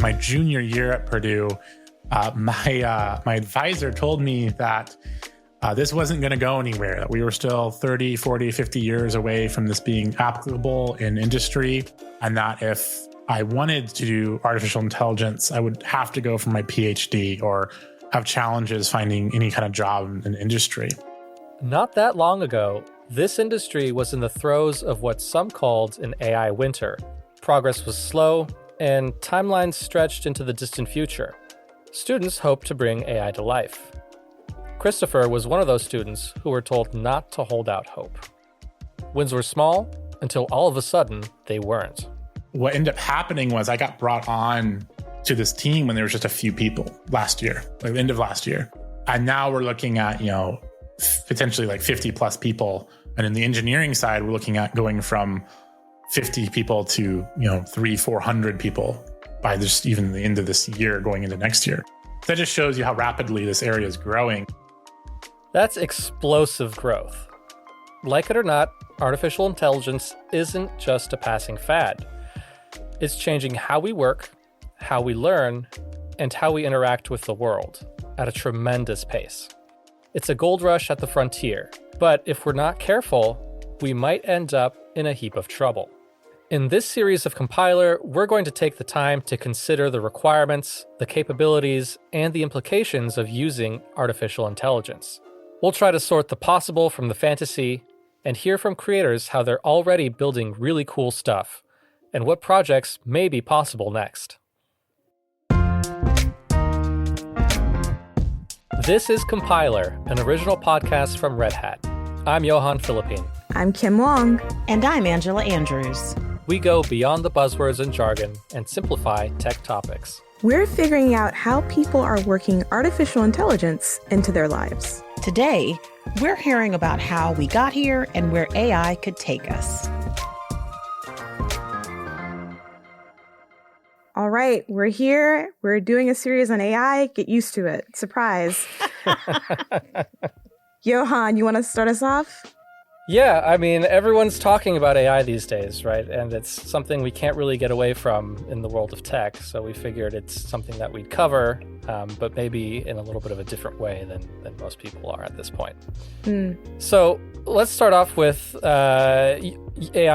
my junior year at Purdue, my advisor told me that this wasn't going to go anywhere, that we were still 30, 40, 50 years away from this being applicable in industry, and that if I wanted to do artificial intelligence, I would have to go for my PhD or have challenges finding any kind of job in industry. Not that long ago, this industry was in the throes of what some called an AI winter. Progress was slow, and timelines stretched into the distant future. Students hoped to bring AI to life. Christopher was one of those students who were told not to hold out hope. Wins were small until all of a sudden they weren't. What ended up happening was I got brought on to this team when there was just a few people last year, like the end of last year. And now we're looking at, potentially like 50 plus people. And in the engineering side, we're looking at going from 50 people to, 300-400 people by just even the end of this year going into next year. That just shows you how rapidly this area is growing. That's explosive growth. Like it or not, artificial intelligence isn't just a passing fad. It's changing how we work, how we learn, and how we interact with the world at a tremendous pace. It's a gold rush at the frontier, but if we're not careful, we might end up in a heap of trouble. In this series of Compiler, we're going to take the time to consider the requirements, the capabilities, and the implications of using artificial intelligence. We'll try to sort the possible from the fantasy and hear from creators how they're already building really cool stuff and what projects may be possible next. This is Compiler, an original podcast from Red Hat. I'm Johan Philippine. I'm Kim Wong. And I'm Angela Andrews. We go beyond the buzzwords and jargon and simplify tech topics. We're figuring out how people are working artificial intelligence into their lives. Today, we're hearing about how we got here and where AI could take us. All right, we're here. We're doing a series on AI. Get used to it. Surprise. Johan, you want to start us off? Yeah, I mean, everyone's talking about AI these days, right? And it's something we can't really get away from in the world of tech. So we figured it's something that we'd cover, but maybe in a little bit of a different way than most people are at this point. So let's start off with AI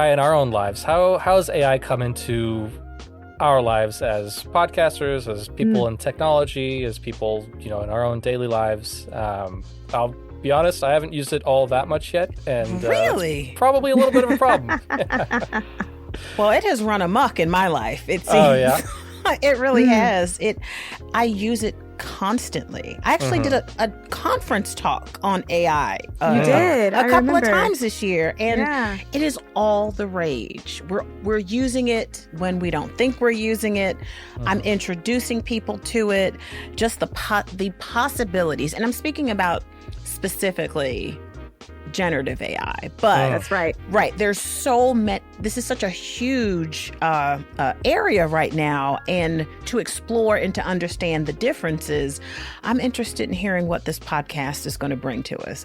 in our own lives. How has AI come into our lives as podcasters, as people in technology, as people, in our own daily lives? I'll be honest, I haven't used it all that much yet, and really, probably a little bit of a problem. Well, it has run amok in my life. It seems. Oh yeah, it really has. I use it constantly. I actually did a conference talk on AI. You did a couple of times this year, and it is all the rage. We're using it when we don't think we're using it. I'm introducing people to it. Just the possibilities, and I'm speaking about specifically generative AI, but that's right. Right. There's so many. This is such a huge area right now, and to explore and to understand the differences, I'm interested in hearing what this podcast is going to bring to us.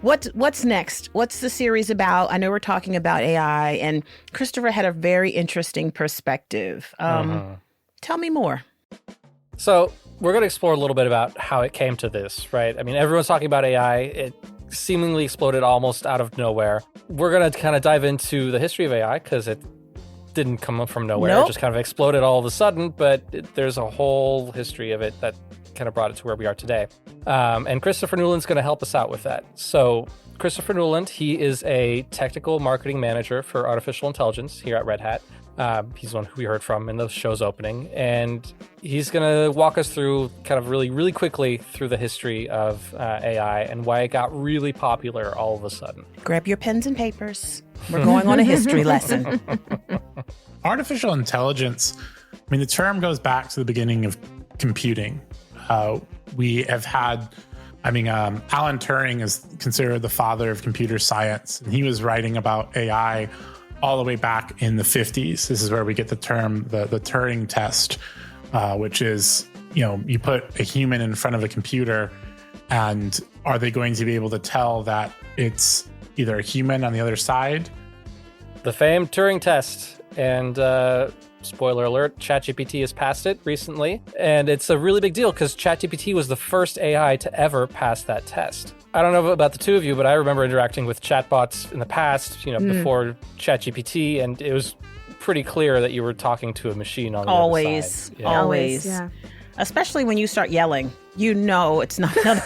What's next? What's the series about? I know we're talking about AI, and Christopher had a very interesting perspective. Tell me more. So we're going to explore a little bit about how it came to this, right? I mean, everyone's talking about AI. It seemingly exploded almost out of nowhere. We're going to kind of dive into the history of AI because it didn't come up from nowhere. Nope. It just kind of exploded all of a sudden, but there's a whole history of it that kind of brought it to where we are today. And Christopher Newland's going to help us out with that. So Christopher Newland, he is a technical marketing manager for artificial intelligence here at Red Hat. He's the one who we heard from in the show's opening, and he's going to walk us through kind of really, really quickly through the history of AI and why it got really popular all of a sudden. Grab your pens and papers. We're going on a history lesson. Artificial intelligence, I mean, the term goes back to the beginning of computing. We have had, Alan Turing is considered the father of computer science, and he was writing about AI all the way back in the 50s. This is where we get the term, the Turing test, which is, you put a human in front of a computer, and are they going to be able to tell that it's either a human on the other side? The famed Turing test. And spoiler alert, ChatGPT has passed it recently. And it's a really big deal because ChatGPT was the first AI to ever pass that test. I don't know about the two of you, but I remember interacting with chatbots in the past, before ChatGPT, and it was pretty clear that you were talking to a machine on the other side. Yeah. Always. Yeah. Especially when you start yelling, it's not another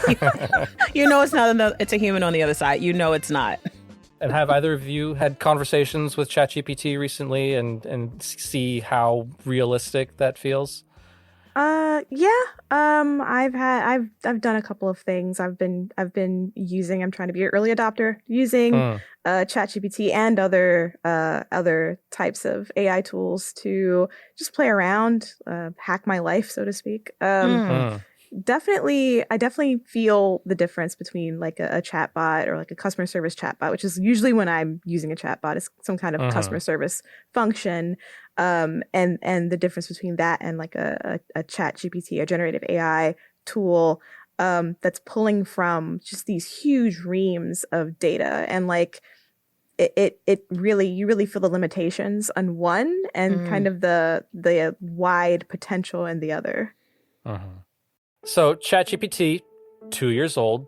human. It's a human on the other side. It's not. And have either of you had conversations with ChatGPT recently and see how realistic that feels? I've done a couple of things. I'm trying to be an early adopter using ChatGPT and other types of AI tools to just play around, hack my life, so to speak. I definitely feel the difference between like a chatbot or like a customer service chatbot, which is usually when I'm using a chatbot, is some kind of customer service function. And the difference between that and like a chat GPT, a generative AI tool, that's pulling from just these huge reams of data. And like, you really feel the limitations on one and kind of the wide potential in the other. So ChatGPT, 2 years old.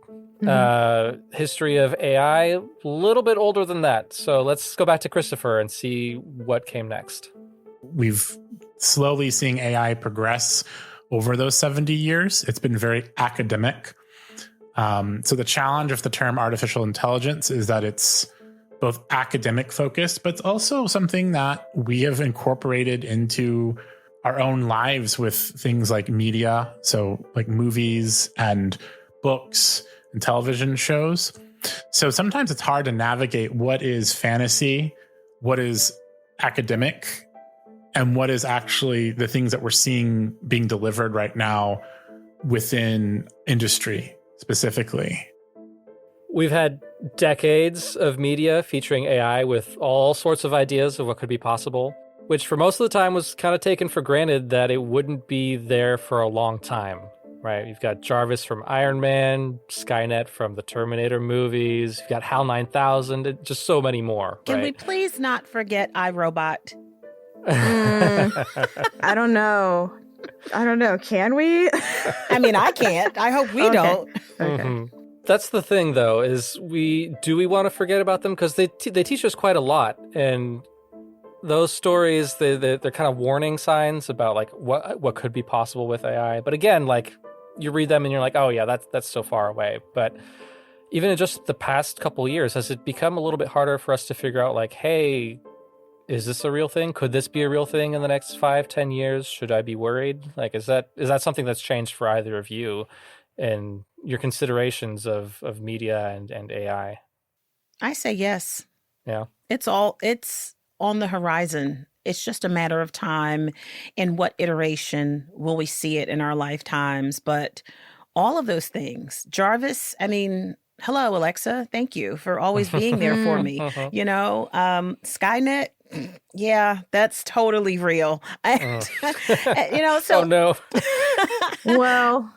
History of AI, a little bit older than that. So let's go back to Christopher and see what came next. We've slowly seeing AI progress over those 70 years. It's been very academic. So the challenge of the term artificial intelligence is that it's both academic focused, but it's also something that we have incorporated into our own lives with things like media. So like movies and books and television shows. So sometimes it's hard to navigate what is fantasy, what is academic, and what is actually the things that we're seeing being delivered right now within industry specifically. We've had decades of media featuring AI with all sorts of ideas of what could be possible, which for most of the time was kind of taken for granted that it wouldn't be there for a long time, right? You've got Jarvis from Iron Man, Skynet from the Terminator movies, you've got HAL 9000, just so many more. Can we please not forget iRobot? I don't know. Can we? I mean, I can't. I hope we don't. Okay. That's the thing, though, is do we want to forget about them? Because they teach us quite a lot. And those stories, they're kind of warning signs about like what could be possible with AI. But again, like you read them and you're like, oh yeah, that's so far away. But even in just the past couple of years, has it become a little bit harder for us to figure out like, hey, is this a real thing? Could this be a real thing in the next 5-10 years? Should I be worried? Like, is that something that's changed for either of you and your considerations of media and AI? I say yes. Yeah. It's on the horizon. It's just a matter of time. In what iteration will we see it in our lifetimes? But all of those things, Jarvis, I mean, hello, Alexa. Thank you for always being there for me. Skynet. Yeah, that's totally real. So oh no. Well,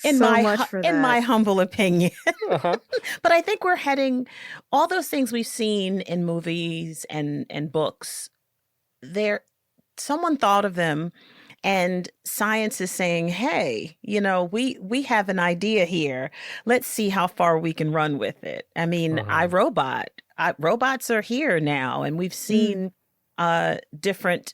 in my humble opinion. But I think we're heading, all those things we've seen in movies and books, someone thought of them, and science is saying, hey, we have an idea here. Let's see how far we can run with it. I mean, iRobot. Robots are here now, and we've seen different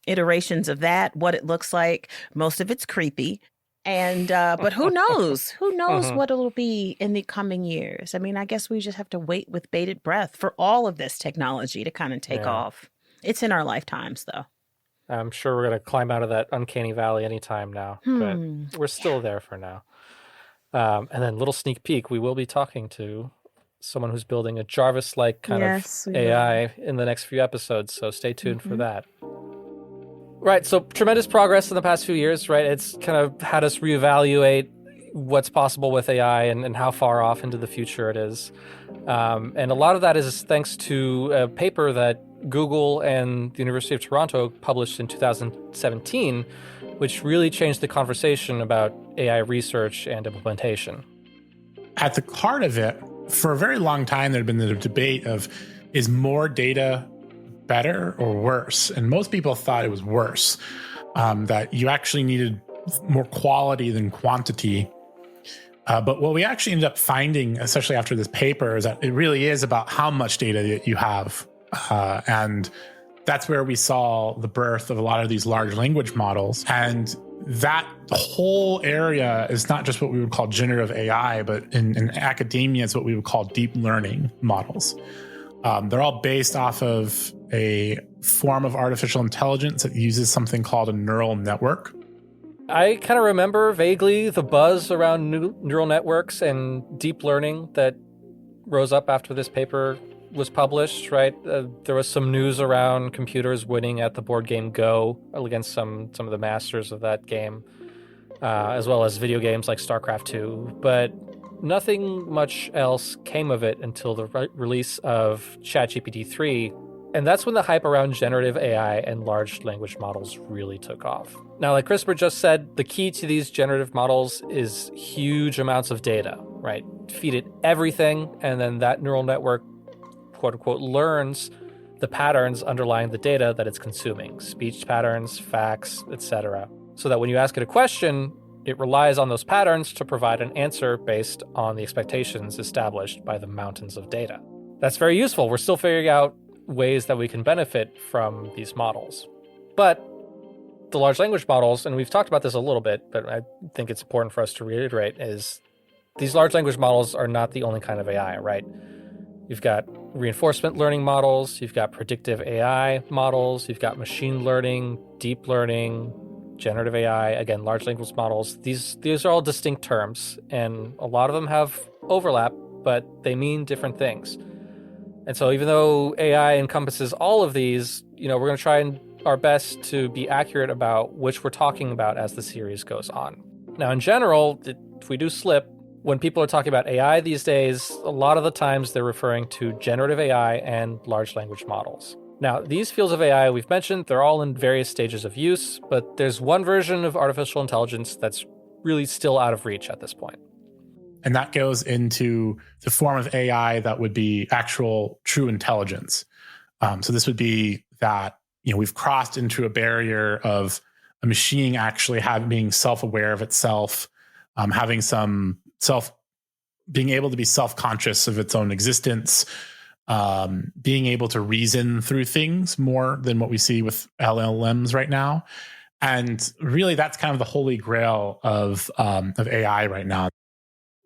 iterations of that, what it looks like. Most of it's creepy. And but who knows? Who knows what it'll be in the coming years? I mean, I guess we just have to wait with bated breath for all of this technology to kind of take off. It's in our lifetimes, though. I'm sure we're going to climb out of that uncanny valley anytime now, but we're still there for now. And then little sneak peek, we will be talking to someone who's building a Jarvis-like kind of AI in the next few episodes, so stay tuned for that. Right, so tremendous progress in the past few years, right? It's kind of had us reevaluate what's possible with AI and how far off into the future it is. And a lot of that is thanks to a paper that Google and the University of Toronto published in 2017, which really changed the conversation about AI research and implementation. At the heart of it, for a very long time, there had been the debate of, is more data better or worse? And most people thought it was worse, that you actually needed more quality than quantity. But what we actually ended up finding, especially after this paper, is that it really is about how much data that you have. And that's where we saw the birth of a lot of these large language models. And that whole area is not just what we would call generative AI, but in academia, it's what we would call deep learning models. They're all based off of a form of artificial intelligence that uses something called a neural network. I kind of remember vaguely the buzz around neural networks and deep learning that rose up after this paper was published, right? There was some news around computers winning at the board game Go against some of the masters of that game, as well as video games like StarCraft 2. But nothing much else came of it until the release of ChatGPT 3. And that's when the hype around generative AI and large language models really took off. Now, like Christopher just said, the key to these generative models is huge amounts of data, right? Feed it everything, and then that neural network, quote unquote, learns the patterns underlying the data that it's consuming, speech patterns, facts, etc. So that when you ask it a question, it relies on those patterns to provide an answer based on the expectations established by the mountains of data. That's very useful. We're still figuring out ways that we can benefit from these models. But the large language models, and we've talked about this a little bit, but I think it's important for us to reiterate, is these large language models are not the only kind of AI, right? You've got reinforcement learning models, you've got predictive AI models, you've got machine learning, deep learning, generative AI, again, large language models. These are all distinct terms, and a lot of them have overlap, but they mean different things. And so even though AI encompasses all of these, we're going to try our best to be accurate about which we're talking about as the series goes on. Now, in general, if we do slip, when people are talking about AI these days, a lot of the times they're referring to generative AI and large language models. Now, these fields of AI we've mentioned, they're all in various stages of use, but there's one version of artificial intelligence that's really still out of reach at this point. And that goes into the form of AI that would be actual true intelligence. So this would be that, we've crossed into a barrier of a machine actually being self-aware of itself, having some being able to be self-conscious of its own existence, being able to reason through things more than what we see with LLMs right now. And really, that's kind of the holy grail of AI right now.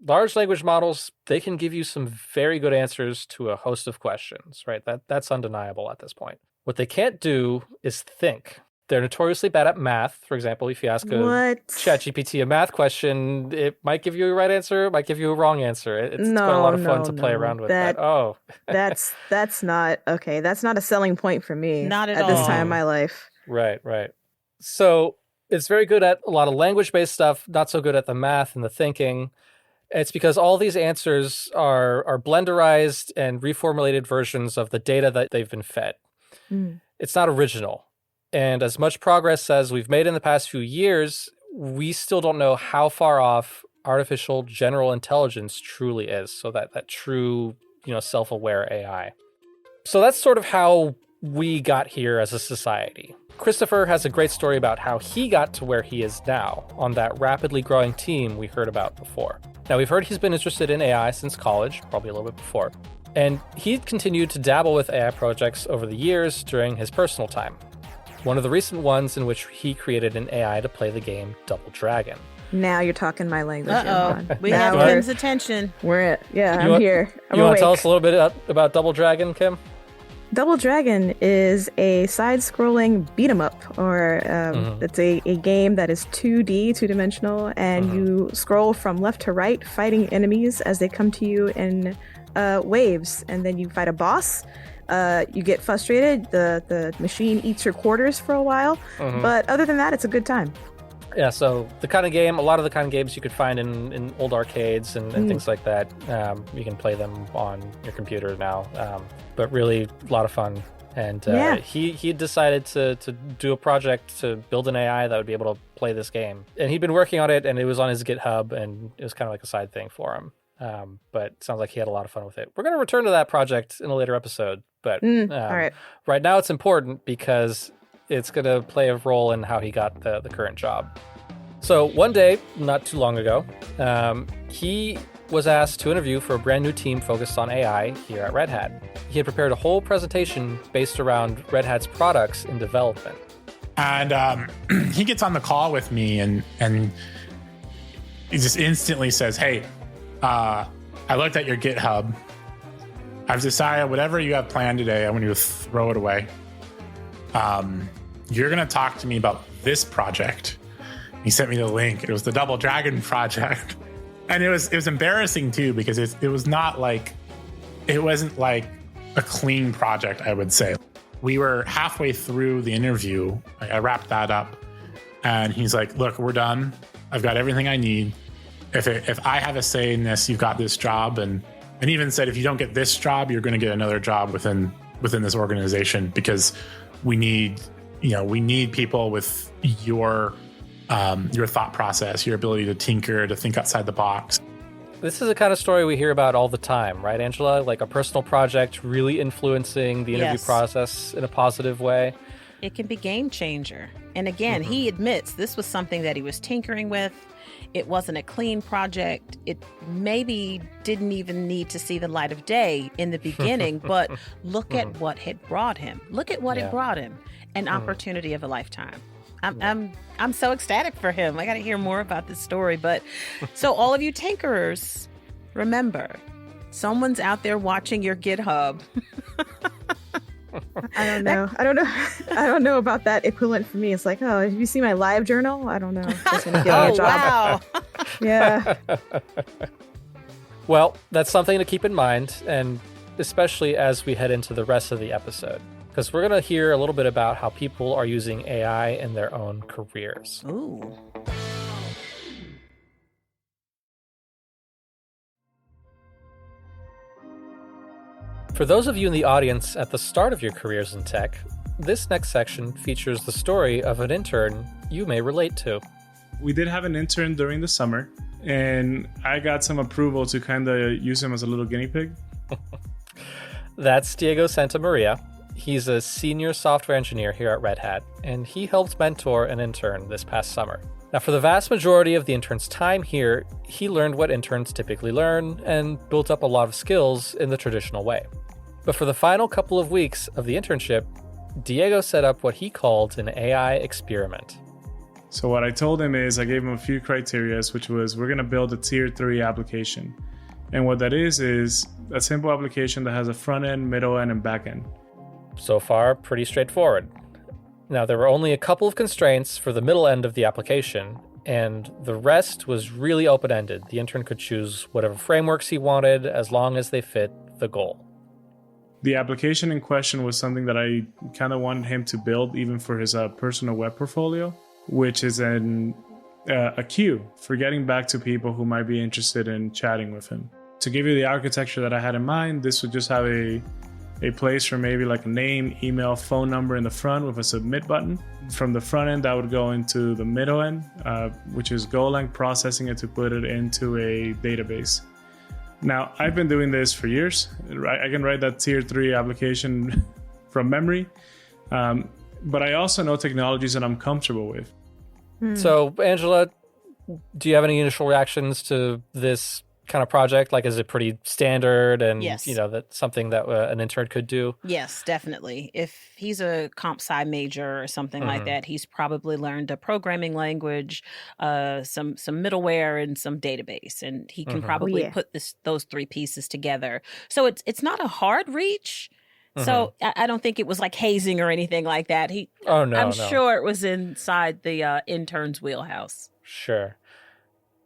Large language models, they can give you some very good answers to a host of questions, right? That's undeniable at this point. What they can't do is think. They're notoriously bad at math. For example, if you ask a ChatGPT a math question, it might give you a right answer, it might give you a wrong answer. It's been a lot of fun to play around with that. Oh, that's not okay. That's not a selling point for me. Not at all. This time in my life. Right. So it's very good at a lot of language-based stuff, not so good at the math and the thinking. It's because all these answers are blenderized and reformulated versions of the data that they've been fed. It's not original. And as much progress as we've made in the past few years, we still don't know how far off artificial general intelligence truly is. So that true, self-aware AI. So that's sort of how we got here as a society. Christopher has a great story about how he got to where he is now on that rapidly growing team we heard about before. Now, we've heard he's been interested in AI since college, probably a little bit before. And he continued to dabble with AI projects over the years during his personal time. One of the recent ones in which he created an AI to play the game Double Dragon. Now you're talking my language. We have Kim's attention. I'm here. You want to tell us a little bit about Double Dragon, Kim? Double Dragon is a side-scrolling beat-em-up, or it's a game that is 2D, two-dimensional, and you scroll from left to right, fighting enemies as they come to you in waves, and then you fight a boss. You get frustrated, the machine eats your quarters for a while, but other than that, it's a good time. Yeah, so a lot of the kind of games you could find in old arcades and things like that, you can play them on your computer now, but really a lot of fun. And he decided to do a project to build an AI that would be able to play this game. And he'd been working on it, and it was on his GitHub, and it was kind of like a side thing for him. But it sounds like he had a lot of fun with it. We're going to return to that project in a later episode. But all right. right now it's important because it's going to play a role in how he got the current job. So one day, not too long ago, he was asked to interview for a brand new team focused on AI here at Red Hat. He had prepared a whole presentation based around Red Hat's products in development. And he gets on the call with me and he just instantly says, hey, I looked at your GitHub. I've decided whatever you have planned today, I'm going to throw it away. You're going to talk to me about this project. He sent me the link. It was the Double Dragon project. And it was embarrassing too, because it wasn't like a clean project, I would say. We were halfway through the interview. I wrapped that up and he's like, look, we're done. I've got everything I need. If I have a say in this, you've got this job. And even said, if you don't get this job, you're going to get another job within this organization, because we need people with your thought process, your ability to tinker, to think outside the box. This is the kind of story we hear about all the time, right, Angela? Like a personal project really influencing the interview process in a positive way. It can be game changer. And again, he admits this was something that he was tinkering with. It wasn't a clean project. It maybe didn't even need to see the light of day in the beginning, but look at what had brought him. Look at what it brought him. An opportunity of a lifetime. I'm so ecstatic for him. I got to hear more about this story. But so all of you tinkerers, remember, someone's out there watching your GitHub. I don't know about that equivalent for me. It's like, oh, have you seen my live journal? I don't know. Just want to get me a job. Wow. Yeah. Well, that's something to keep in mind, and especially as we head into the rest of the episode, because we're going to hear a little bit about how people are using AI in their own careers. Ooh. For those of you in the audience at the start of your careers in tech, this next section features the story of an intern you may relate to. We did have an intern during the summer, and I got some approval to kind of use him as a little guinea pig. That's Diego Santamaria. He's a senior software engineer here at Red Hat, and he helped mentor an intern this past summer. Now, for the vast majority of the intern's time here, he learned what interns typically learn and built up a lot of skills in the traditional way. But for the final couple of weeks of the internship, Diego set up what he called an AI experiment. So what I told him is I gave him a few criteria, which was we're going to build a tier 3 application. And what that is a simple application that has a front end, middle end, and back end. So far, pretty straightforward. Now, there were only a couple of constraints for the middle end of the application, and the rest was really open-ended. The intern could choose whatever frameworks he wanted as long as they fit the goal. The application in question was something that I kind of wanted him to build even for his personal web portfolio, which is a queue for getting back to people who might be interested in chatting with him. To give you the architecture that I had in mind, this would just have a place for maybe like a name, email, phone number in the front with a submit button. From the front end, that would go into the middle end, which is Golang processing it to put it into a database. Now, I've been doing this for years. I can write that tier 3 application from memory, but I also know technologies that I'm comfortable with. So, Angela, do you have any initial reactions to this kind of project? Like, is it pretty standard and, Yes. That's something that an intern could do? Yes, definitely. If he's a comp sci major or something like that, he's probably learned a programming language, some middleware, and some database, and he can probably put those 3 pieces together. So it's not a hard reach. So I don't think it was like hazing or anything like that. I'm sure it was inside the intern's wheelhouse. Sure.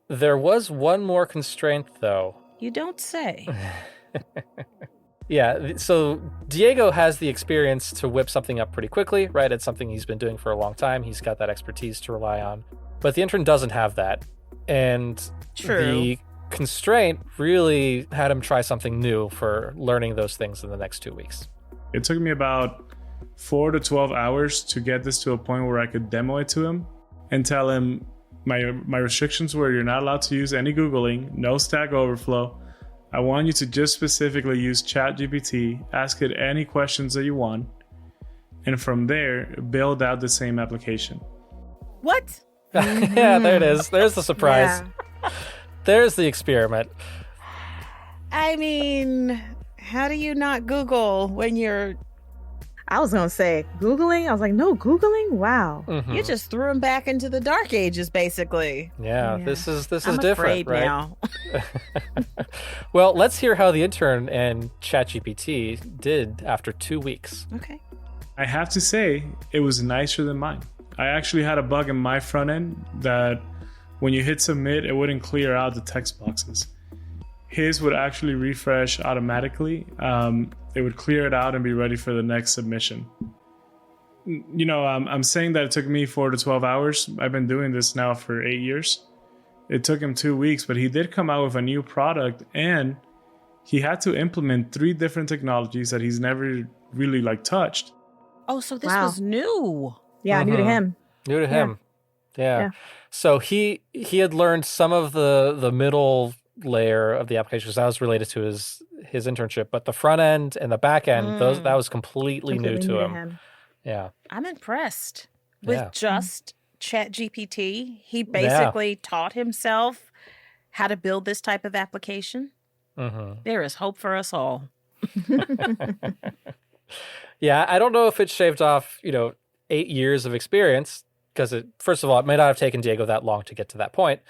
There was one more constraint, though. You don't say. Yeah, so Diego has the experience to whip something up pretty quickly, right? It's something he's been doing for a long time. He's got that expertise to rely on. But the intern doesn't have that. And the constraint really had him try something new for learning those things in the next 2 weeks. It took me about 4 to 12 hours to get this to a point where I could demo it to him and tell him my restrictions were you're not allowed to use any Googling, no Stack Overflow, I want you to just specifically use ChatGPT, ask it any questions that you want, and from there, build out the same application. What? Yeah, there it is. There's the surprise. Yeah. There's the experiment. I mean, how do you not Google when you're... I was going to say Googling. I was like, no, Googling? Wow. Mhm. You just threw him back into the dark ages, basically. Yeah, Yeah. this is I'm different, afraid right? now. Well, let's hear how the intern and ChatGPT did after 2 weeks. Okay. I have to say, it was nicer than mine. I actually had a bug in my front end that when you hit submit, it wouldn't clear out the text boxes. His would actually refresh automatically. It would clear it out and be ready for the next submission. You know, I'm saying that it took me 4 to 12 hours. I've been doing this now for 8 years. It took him 2 weeks, but he did come out with a new product, and he had to implement 3 different technologies that he's never really touched. Oh, so this Wow. was new. Yeah, new to him. New to him. Yeah. So he had learned some of the middle layer of the application, because that was related to his internship, but the front end and the back end, that was completely new to him. Yeah. I'm impressed. With Yeah. just ChatGPT, he basically taught himself how to build this type of application. Mm-hmm. There is hope for us all. Yeah, I don't know if it shaved off, 8 years of experience, because first of all, it may not have taken Diego that long to get to that point,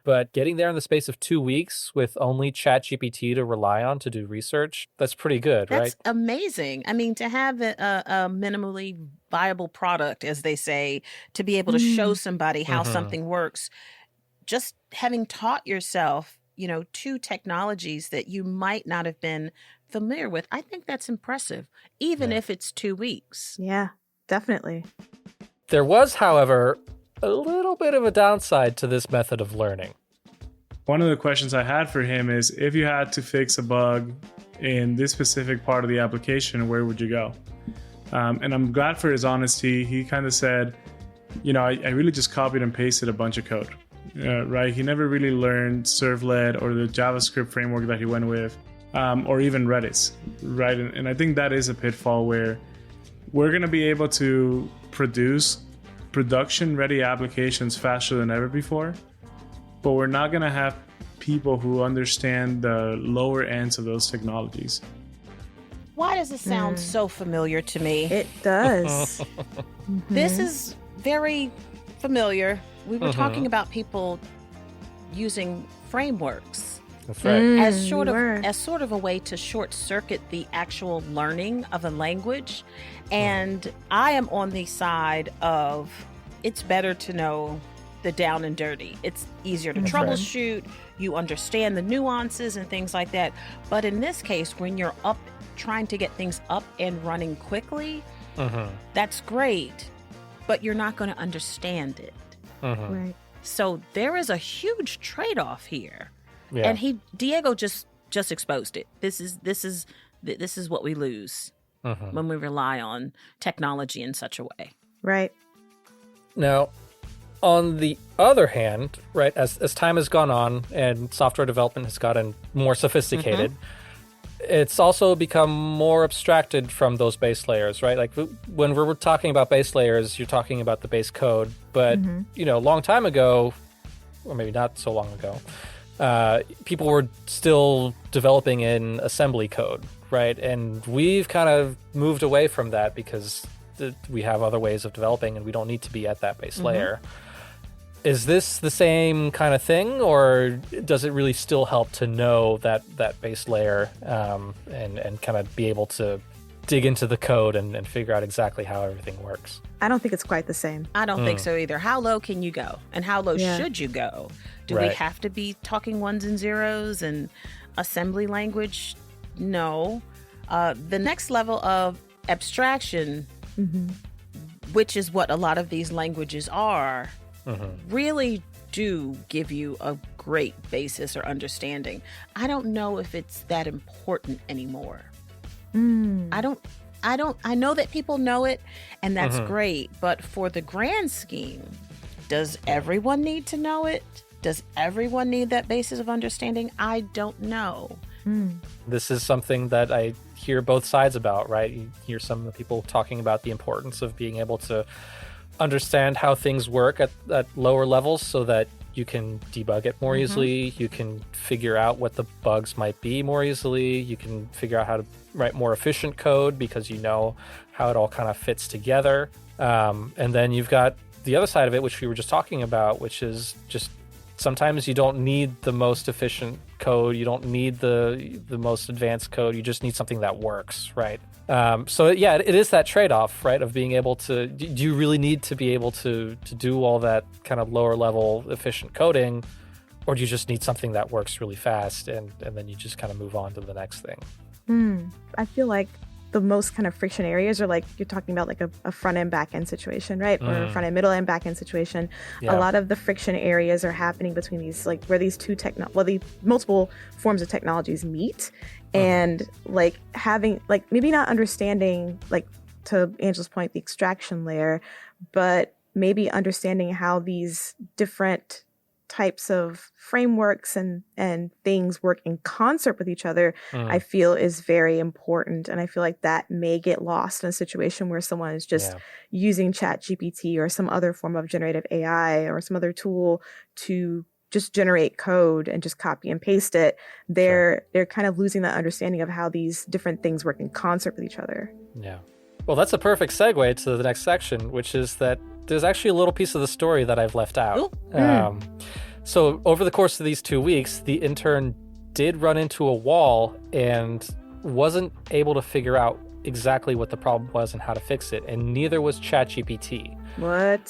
but getting there in the space of 2 weeks with only ChatGPT to rely on to do research, that's pretty good, right? That's amazing. I mean, to have a minimally viable product, as they say, to be able to show somebody how something works, just having taught yourself, 2 technologies that you might not have been familiar with, I think that's impressive, even if it's 2 weeks. Yeah, definitely. There was, however, a little bit of a downside to this method of learning. One of the questions I had for him is, if you had to fix a bug in this specific part of the application, where would you go? And I'm glad for his honesty. He kind of said, I really just copied and pasted a bunch of code, right? He never really learned servlet or the JavaScript framework that he went with, or even Redis, right? And I think that is a pitfall where we're going to be able to produce production-ready applications faster than ever before, but we're not going to have people who understand the lower ends of those technologies. Why does it sound so familiar to me? It does. This is very familiar. We were talking about people using frameworks That's right. as sort of a way to short circuit the actual learning of a language. And I am on the side of it's better to know the down and dirty. It's easier to troubleshoot. You understand the nuances and things like that. But in this case, when you're trying to get things up and running quickly, that's great, but you're not going to understand it. Right. So there is a huge trade-off here. Yeah. And Diego just exposed it. This is what we lose when we rely on technology in such a way. Right. Now, on the other hand, right, as time has gone on and software development has gotten more sophisticated, it's also become more abstracted from those base layers, right? Like when we're talking about base layers, you're talking about the base code. But, a long time ago, or maybe not so long ago, people were still developing in assembly code, right? And we've kind of moved away from that because we have other ways of developing and we don't need to be at that base layer. Is this the same kind of thing, or does it really still help to know that base layer and kind of be able to dig into the code and figure out exactly how everything works? I don't think it's quite the same. I don't think so either. How low can you go? And how low should you go? Do we Right. have to be talking ones and zeros and assembly language? No. The next level of abstraction, which is what a lot of these languages are, really do give you a great basis or understanding. I don't know if it's that important anymore. I know that people know it, and that's great, but for the grand scheme, does everyone need to know it? Does everyone need that basis of understanding? I don't know. This is something that I hear both sides about, right? You hear some of the people talking about the importance of being able to understand how things work at lower levels so that you can debug it more easily. You can figure out what the bugs might be more easily. You can figure out how to write more efficient code because you know how it all kind of fits together. And then you've got the other side of it, which we were just talking about, which is just sometimes you don't need the most efficient code. You don't need the most advanced code. You just need something that works, right? So yeah, it is that trade-off, right? Of being able to, do you really need to be able to do all that kind of lower level efficient coding, or do you just need something that works really fast and then you just kind of move on to the next thing? I feel like the most kind of friction areas are like, you're talking about like a front end, back end situation, right? Or a front end, middle end, back end situation. Yeah. A lot of the friction areas are happening between these, like where these the multiple forms of technologies meet. And like having, like maybe not understanding, like to Angela's point, the extraction layer, but maybe understanding how these different types of frameworks and things work in concert with each other, I feel is very important. And I feel like that may get lost in a situation where someone is just using ChatGPT or some other form of generative AI or some other tool to just generate code and just copy and paste it. They're kind of losing that understanding of how these different things work in concert with each other. Yeah. Well, that's a perfect segue to the next section, which is that there's actually a little piece of the story that I've left out. So over the course of these 2 weeks, the intern did run into a wall and wasn't able to figure out exactly what the problem was and how to fix it, and neither was ChatGPT. What?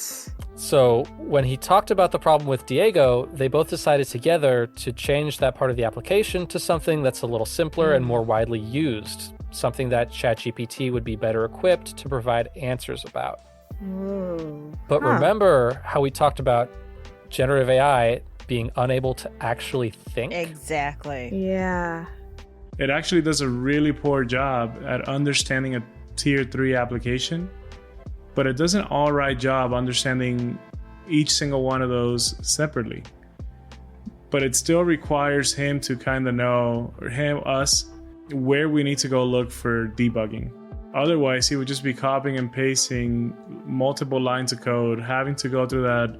So when he talked about the problem with Diego, they both decided together to change that part of the application to something that's a little simpler and more widely used, something that ChatGPT would be better equipped to provide answers about. But remember how we talked about generative AI being unable to actually think? Exactly. Yeah. It actually does a really poor job at understanding a tier 3 application, but it does an all right job understanding each single one of those separately. But it still requires him to kind of know, or us, where we need to go look for debugging. Otherwise, he would just be copying and pasting multiple lines of code, having to go through that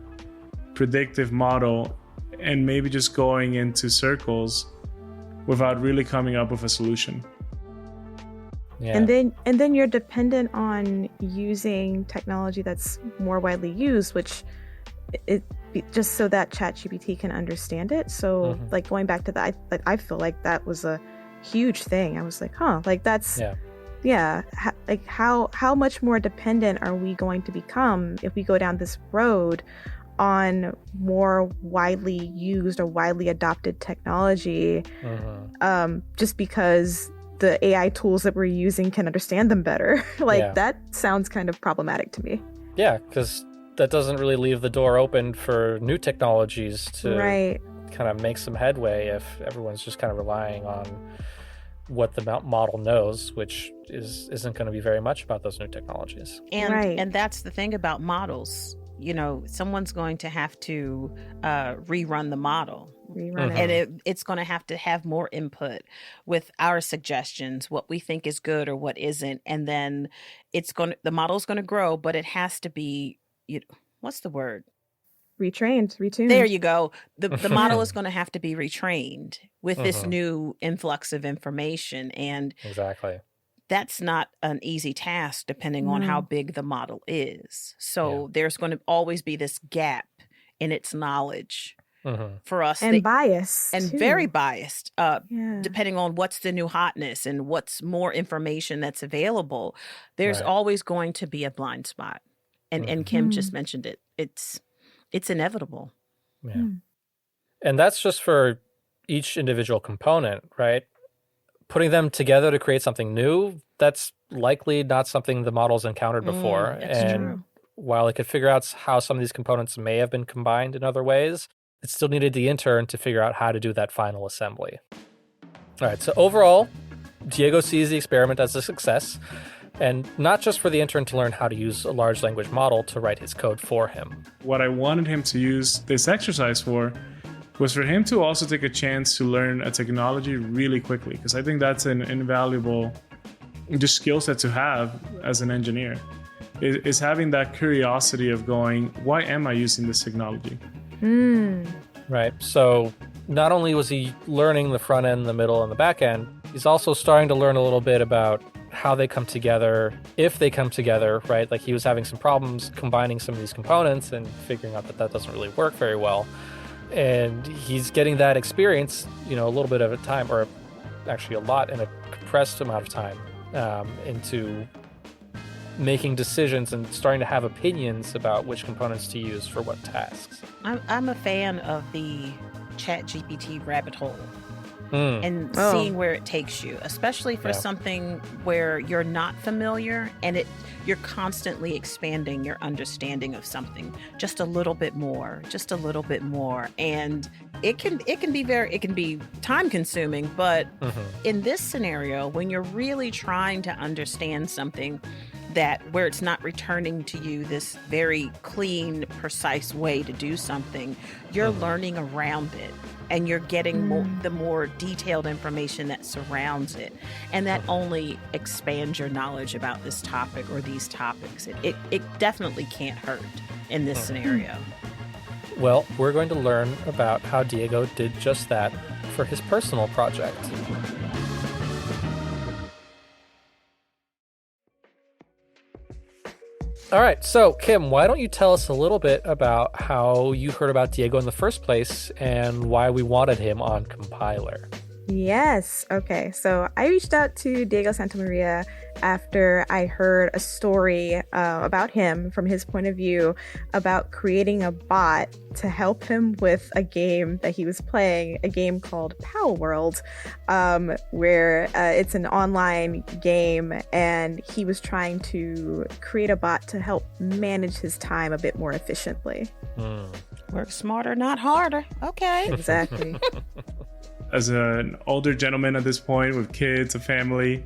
predictive model, and maybe just going into circles without really coming up with a solution. Yeah. And then you're dependent on using technology that's more widely used, which just so that ChatGPT can understand it. So like going back to that, I feel like that was a huge thing. I was like, like that's like how much more dependent are we going to become if we go down this road on more widely used or widely adopted technology, just because the AI tools that we're using can understand them better. That sounds kind of problematic to me. Yeah, because that doesn't really leave the door open for new technologies to kind of make some headway if everyone's just kind of relying on what the model knows, which isn't going to be very much about those new technologies. And that's the thing about models. You know, someone's going to have to rerun the model. And it's going to have more input with our suggestions, what we think is good or what isn't. And then the model's going to grow, but it has to be, what's the word? Retuned. There you go. The model is going to have to be retrained with this new influx of information. And exactly. That's not an easy task depending on how big the model is. So there's going to always be this gap in its knowledge for us. And bias. And too. Very biased, depending on what's the new hotness and what's more information that's available. There's always going to be a blind spot. And Kim just mentioned it. It's inevitable. Yeah. And that's just for each individual component, right? Putting them together to create something new, that's likely not something the model's encountered before. True. While it could figure out how some of these components may have been combined in other ways, it still needed the intern to figure out how to do that final assembly. All right, so overall, Diego sees the experiment as a success, and not just for the intern to learn how to use a large language model to write his code for him. What I wanted him to use this exercise for was for him to also take a chance to learn a technology really quickly, because I think that's an invaluable just skill set to have as an engineer, is having that curiosity of going, why am I using this technology? Right. So not only was he learning the front end, the middle, and the back end, he's also starting to learn a little bit about how they come together, if they come together, right? Like he was having some problems combining some of these components and figuring out that that doesn't really work very well. And he's getting that experience, you know, a little bit at a time, or actually a lot in a compressed amount of time, into making decisions and starting to have opinions about which components to use for what tasks. I'm a fan of the ChatGPT rabbit hole and seeing where it takes you, especially for something where you're not familiar and you're constantly expanding your understanding of something just a little bit more, and it can be time consuming, but in this scenario, when you're really trying to understand something where it's not returning to you this very clean, precise way to do something, you're learning around it, and you're getting the more detailed information that surrounds it, and that only expands your knowledge about this topic or these topics. It definitely can't hurt in this scenario. Well, we're going to learn about how Diego did just that for his personal project. All right, so Kim, why don't you tell us a little bit about how you heard about Diego in the first place and why we wanted him on Compiler? Yes. Okay. So I reached out to Diego Santamaria after I heard a story about him from his point of view about creating a bot to help him with a game that he was playing, a game called Power World, where it's an online game, and he was trying to create a bot to help manage his time a bit more efficiently. Work smarter, not harder. Okay. Exactly. As an older gentleman at this point with kids, a family,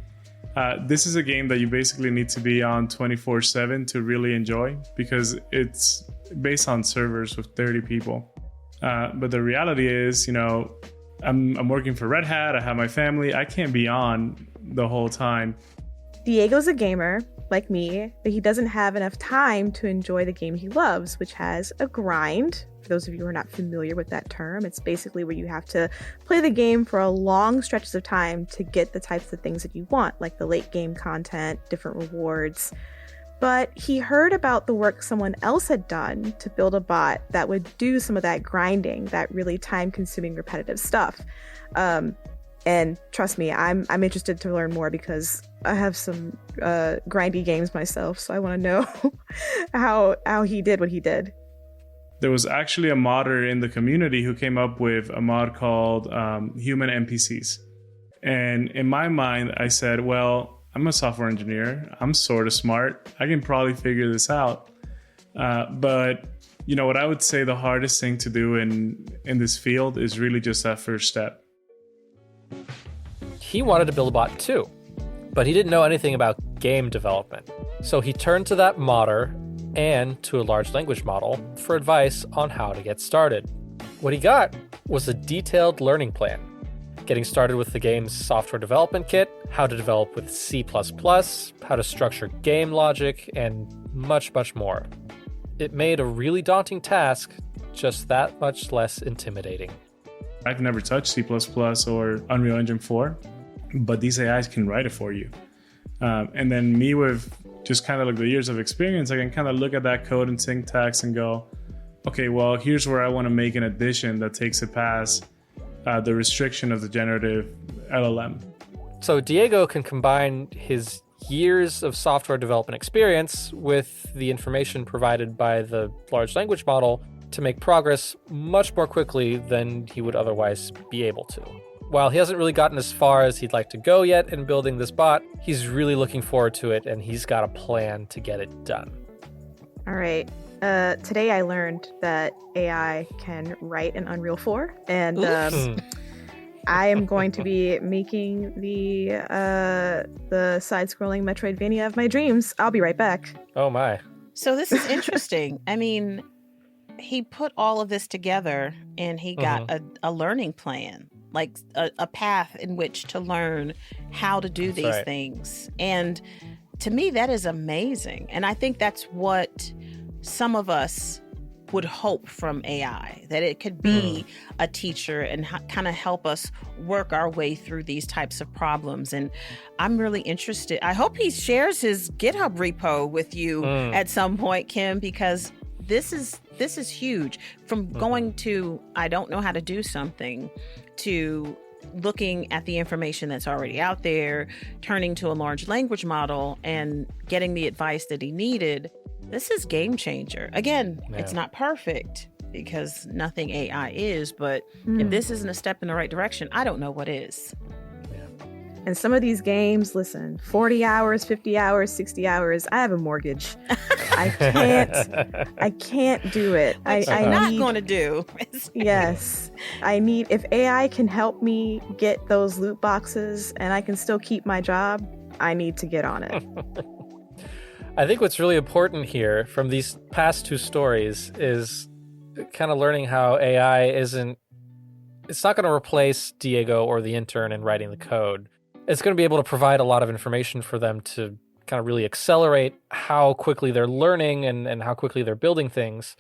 this is a game that you basically need to be on 24/7 to really enjoy, because it's based on servers with 30 people. But the reality is, you know, I'm working for Red Hat. I have my family. I can't be on the whole time. Diego's a gamer like me, but he doesn't have enough time to enjoy the game he loves, which has a grind. For those of you who are not familiar with that term, it's basically where you have to play the game for a long stretches of time to get the types of things that you want, like the late game content, different rewards. But he heard about the work someone else had done to build a bot that would do some of that grinding, that really time-consuming, repetitive stuff. And trust me, I'm interested to learn more, because I have some grindy games myself, so I want to know how he did what he did. There was actually a modder in the community who came up with a mod called Human NPCs. And in my mind, I said, well, I'm a software engineer. I'm sort of smart. I can probably figure this out. But, you know, what I would say the hardest thing to do in this field is really just that first step. He wanted to build a bot too, but he didn't know anything about game development. So he turned to that modder and to a large language model for advice on how to get started. What he got was a detailed learning plan, getting started with the game's software development kit, how to develop with C++, how to structure game logic, and much, much more. It made a really daunting task just that much less intimidating. I've never touched C++ or Unreal Engine 4, but these AIs can write it for you. And then me with just kind of like the years of experience, I can kind of look at that code and syntax and go, okay, well, here's where I want to make an addition that takes it past the restriction of the generative LLM. So Diego can combine his years of software development experience with the information provided by the large language model to make progress much more quickly than he would otherwise be able to. While he hasn't really gotten as far as he'd like to go yet in building this bot, he's really looking forward to it, and he's got a plan to get it done. All right. Today I learned that AI can write in Unreal 4, and I am going to be making the side-scrolling Metroidvania of my dreams. I'll be right back. Oh my. So this is interesting. I mean, he put all of this together and he got a learning plan, like a path in which to learn how to do these things. And to me, that is amazing. And I think that's what some of us would hope from AI, that it could be a teacher and kind of help us work our way through these types of problems. And I'm really interested. I hope he shares his GitHub repo with you at some point, Kim, because this is huge. From going to, I don't know how to do something, to looking at the information that's already out there, turning to a large language model and getting the advice that he needed. This is game changer. Again, it's not perfect because nothing AI is, but if this isn't a step in the right direction, I don't know what is. And some of these games, listen, 40 hours, 50 hours, 60 hours, I have a mortgage. I can't do it. I'm not going to do. Yes. If AI can help me get those loot boxes and I can still keep my job, I need to get on it. I think what's really important here from these past two stories is kind of learning how AI it's not going to replace Diego or the intern in writing the code. It's going to be able to provide a lot of information for them to kind of really accelerate how quickly they're learning and how quickly they're building things.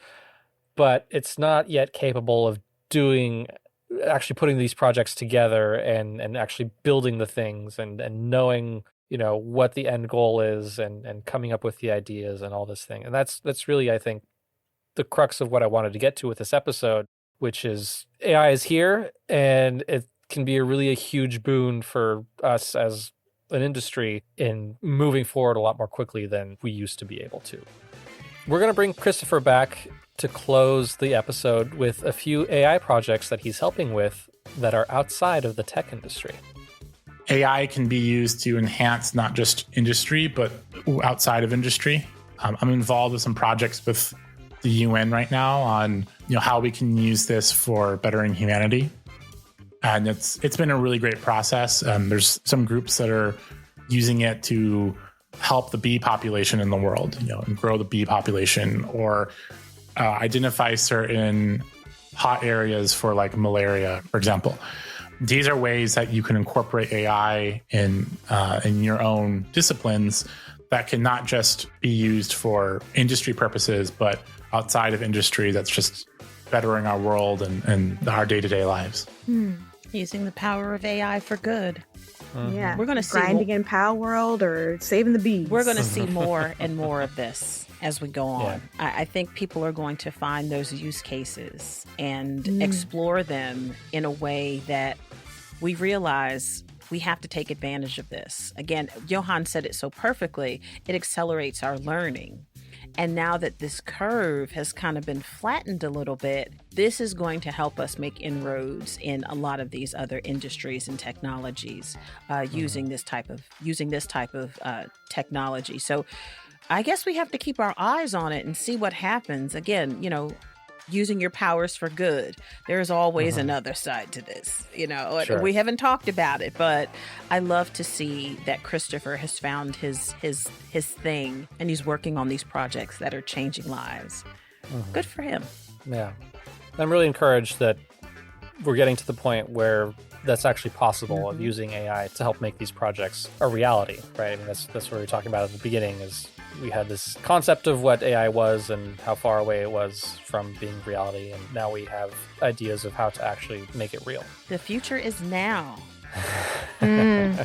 But it's not yet capable of actually putting these projects together and actually building the things and knowing, what the end goal is and coming up with the ideas and all this thing. And that's really, I think, the crux of what I wanted to get to with this episode, which is AI is here and it can be a huge boon for us as an industry in moving forward a lot more quickly than we used to be able to. We're going to bring Christopher back to close the episode with a few AI projects that he's helping with that are outside of the tech industry. AI can be used to enhance not just industry, but outside of industry. I'm involved with some projects with the UN right now on how we can use this for bettering humanity. And it's been a really great process. There's some groups that are using it to help the bee population in the world, and grow the bee population, or identify certain hot areas for like malaria, for example. These are ways that you can incorporate AI in your own disciplines that can not just be used for industry purposes, but outside of industry that's just bettering our world and our day-to-day lives. Using the power of AI for good. Yeah, we're going to see grinding in Pow World or saving the bees. We're going to see more and more of this as we go on. Yeah. I think people are going to find those use cases and explore them in a way that we realize we have to take advantage of this. Again, Johan said it so perfectly. It accelerates our learning. And now that this curve has kind of been flattened a little bit, this is going to help us make inroads in a lot of these other industries and technologies using this type of technology. So I guess we have to keep our eyes on it and see what happens. Again, using your powers for good. There's always another side to this, Sure. We haven't talked about it, but I love to see that Christopher has found his thing and he's working on these projects that are changing lives. Good for him. Yeah. I'm really encouraged that we're getting to the point where that's actually possible of using AI to help make these projects a reality, right? I mean, that's what we were talking about at the beginning is we had this concept of what AI was and how far away it was from being reality. And now we have ideas of how to actually make it real. The future is now. So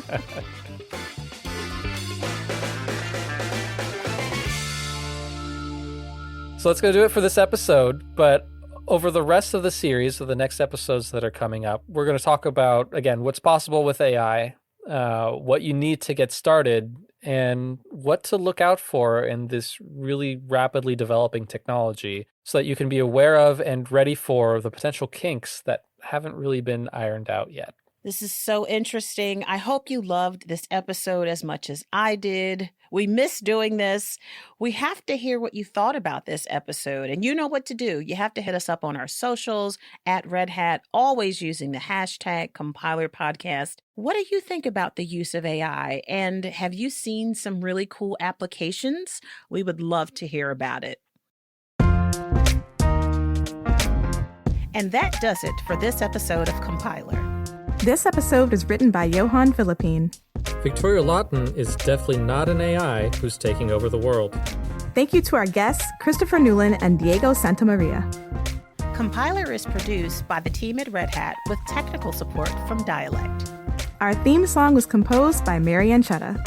that's going to do it for this episode. But over the rest of the series, of the next episodes that are coming up, we're going to talk about, again, what's possible with AI, what you need to get started, and what to look out for in this really rapidly developing technology so that you can be aware of and ready for the potential kinks that haven't really been ironed out yet. This is so interesting. I hope you loved this episode as much as I did. We miss doing this. We have to hear what you thought about this episode. And you know what to do. You have to hit us up on our socials at Red Hat, always using the hashtag #CompilerPodcast. What do you think about the use of AI? And have you seen some really cool applications? We would love to hear about it. And that does it for this episode of Compiler. This episode was written by Johan Philippine. Victoria Lawton is definitely not an AI who's taking over the world. Thank you to our guests, Christopher Newland and Diego Santamaria. Compiler is produced by the team at Red Hat with technical support from Dialect. Our theme song was composed by Mary Anchetta.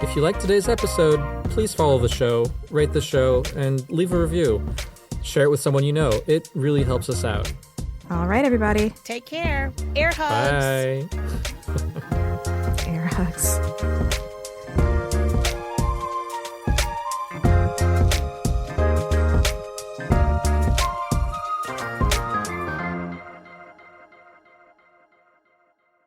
If you liked today's episode, please follow the show, rate the show, and leave a review. Share it with someone you know. It really helps us out. All right, everybody. Take care. Air hugs. Bye. Air hugs.